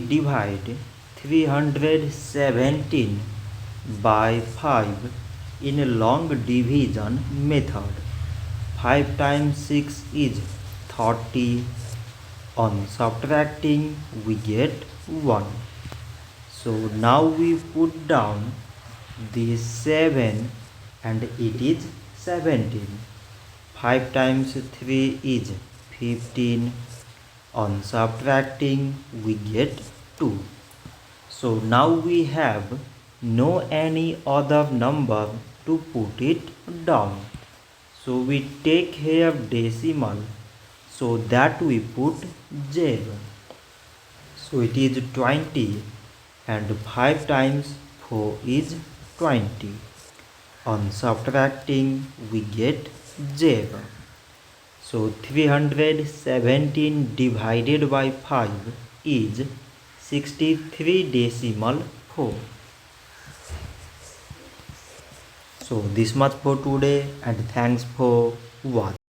divide 317 by 5 in a long division method. 5 times 6 is 30. On subtracting we get 1. So now we put down the 7 and it is 17. 5 times 3 is 15. On subtracting we get 2. So now we have no any other number to put it down. So we take here decimal, so that we put 0. So it is 20 and 5 times 4 is 20. On subtracting we get 0. So 317 divided by 5 is 63.4. So this much for today and thanks for watching.